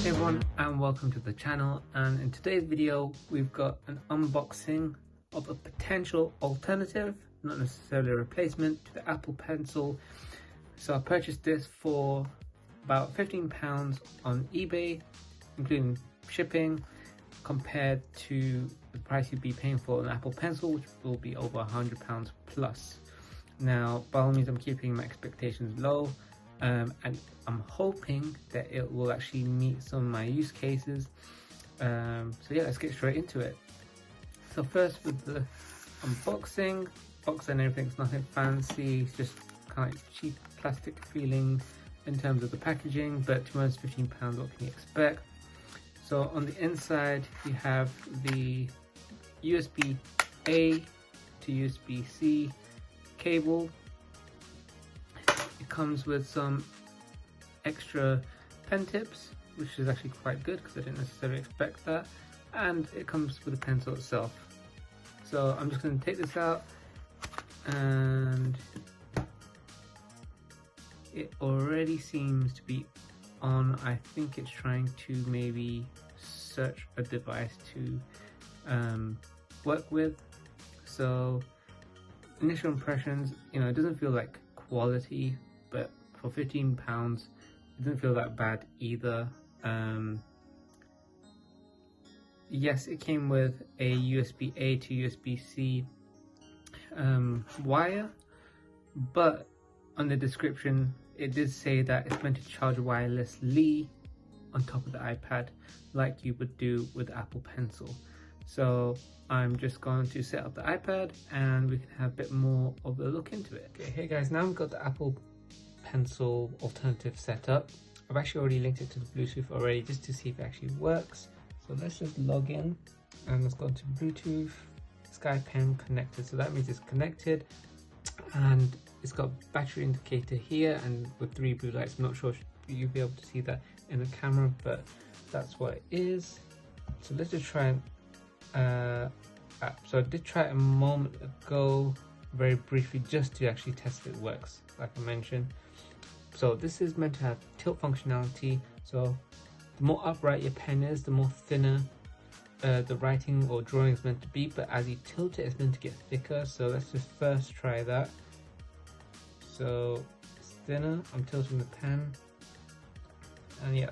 Hey everyone, and welcome to the channel. And in today's video we've got an unboxing of a potential alternative, not necessarily a replacement, to the Apple Pencil. So I purchased this for about £15 on eBay, including shipping, compared to the price you'd be paying for an Apple Pencil, which will be over £100 plus. Now, by all means, I'm keeping my expectations low, and I'm hoping that it will actually meet some of my use cases. So yeah, let's get straight into it. So first, with the unboxing, box and everything's nothing fancy, it's just kind of cheap plastic feeling in terms of the packaging, but to us, £15, what can you expect? So on the inside you have the USB-A to USB-C cable. It comes with some extra pen tips, which is actually quite good because I didn't necessarily expect that, and it comes with the pencil itself. So I'm just going to take this out, and it already seems to be on. I think it's trying to maybe search a device to work with. So initial impressions, you know, it doesn't feel like quality, but for £15 it doesn't feel that bad either. Yes, it came with a USB-A to USB-C wire, but on the description it did say that it's meant to charge wirelessly on top of the iPad like you would do with Apple Pencil. So I'm just going to set up the iPad and we can have a bit more of a look into it. Okay, hey guys, now we've got the Apple Pencil alternative set up. I've actually already linked it to the Bluetooth already just to see if it actually works. So let's just log in and let's go to Bluetooth, Sky Pen connected. So that means it's connected, and it's got battery indicator here and with 3 blue lights. I'm not sure if you'll be able to see that in the camera, but that's what it is. So let's just try so I did try it a moment ago very briefly just to actually test if it works, like I mentioned. So this is meant to have tilt functionality, so the more upright your pen is, the more thinner the writing or drawing is meant to be, but as you tilt it, it's meant to get thicker. So let's just first try that. So it's thinner, I'm tilting the pen, and yeah,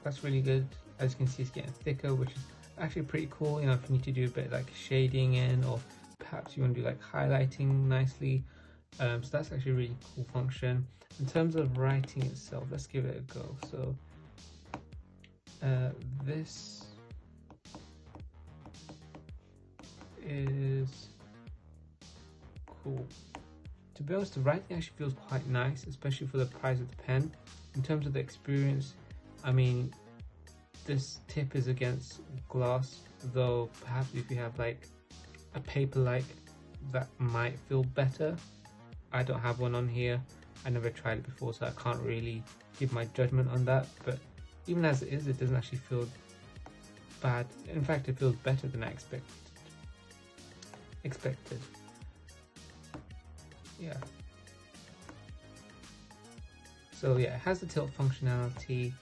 that's really good. As you can see, it's getting thicker, which is actually pretty cool. You know, if you need to do a bit like shading in, or perhaps you want to do like highlighting nicely, so that's actually a really cool function. In terms of writing itself, let's give it a go. So this is cool. To be honest, the writing actually feels quite nice, especially for the price of the pen. In terms of the experience, I mean, this tip is against glass, though perhaps if you have like a paper like that might feel better. I don't have one on here, I never tried it before, so I can't really give my judgment on that, but even as it is, it doesn't actually feel bad. In fact, it feels better than I expected. Yeah. So yeah, it has the tilt functionality.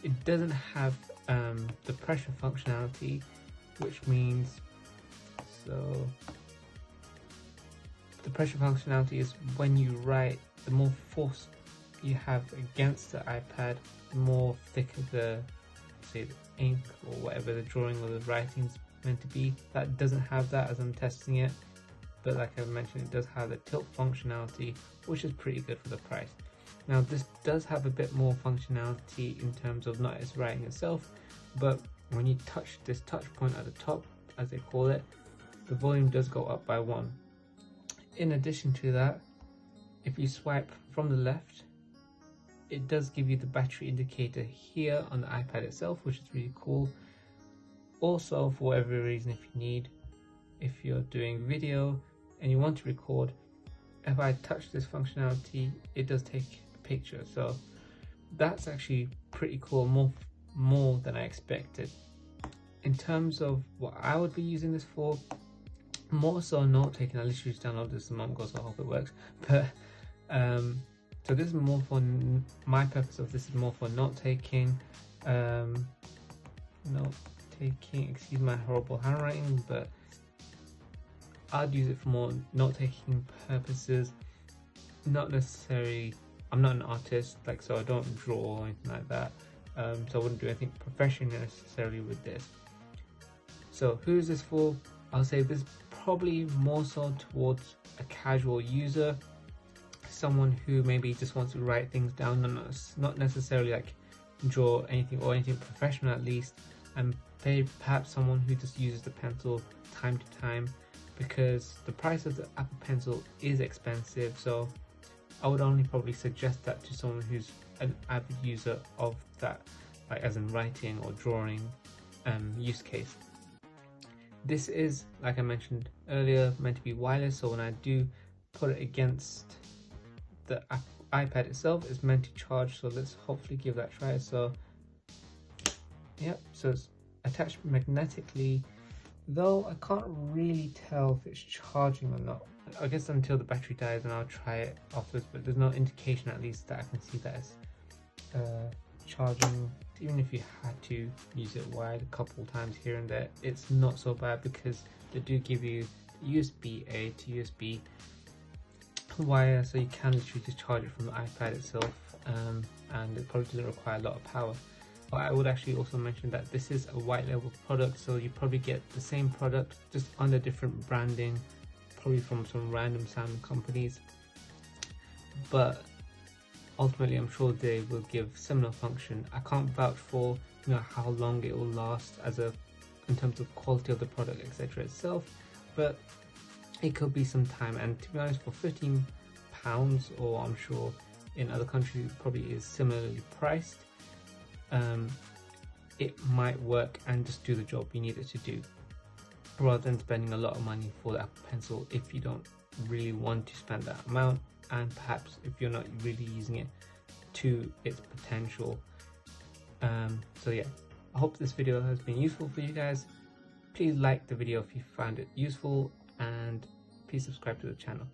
It doesn't have the pressure functionality, which means, so the pressure functionality is when you write, the more force you have against the iPad, the more thicker the, say, the ink or whatever the drawing or the writing's meant to be. That doesn't have that as I'm testing it, but like I mentioned, it does have the tilt functionality, which is pretty good for the price. Now this does have a bit more functionality in terms of not its writing itself, but when you touch this touch point at the top, as they call it, the volume does go up by 1. In addition to that, if you swipe from the left, it does give you the battery indicator here on the iPad itself, which is really cool. Also, for whatever reason, if you're doing video and you want to record, if I touch this functionality, it does take a picture. So that's actually pretty cool, more than I expected. In terms of what I would be using this for, more so note taking. I literally just downloaded this a month ago, so I hope it works. But so this is more for my purpose of this is more for note taking. Note taking, excuse my horrible handwriting, but I'd use it for more note-taking purposes. Not necessarily, I'm not an artist, like, so I don't draw or anything like that, so I wouldn't do anything professional necessarily with this. So who is this for? I'll say this probably more so towards a casual user, someone who maybe just wants to write things down, not necessarily like draw anything or anything professional at least, and perhaps someone who just uses the pencil time to time, because the price of the Apple Pencil is expensive. So I would only probably suggest that to someone who's an avid user of that, like as in writing or drawing use case. This is, like I mentioned earlier, meant to be wireless, so when I do put it against the iPad itself, it's meant to charge. So let's hopefully give that a try. So yep, so it's attached magnetically, though I can't really tell if it's charging or not. I guess until the battery dies and I'll try it afterwards, but there's no indication at least that I can see that it's charging. Even if you had to use it wired a couple times here and there, it's not so bad, because they do give you USB-A to USB wire, so you can literally just charge it from the iPad itself, and it probably doesn't require a lot of power. But I would actually also mention that this is a white label product, so you probably get the same product just under different branding, probably from some random sounding companies, but ultimately I'm sure they will give similar function. I can't vouch for how long it will last in terms of quality of the product, etc. itself, but it could be some time. And to be honest, for £15, or I'm sure in other countries it probably is similarly priced, it might work and just do the job you need it to do, rather than spending a lot of money for the Apple Pencil if you don't really want to spend that amount, and perhaps if you're not really using it to its potential. So yeah, I hope this video has been useful for you guys. Please like the video if you found it useful, and please subscribe to the channel.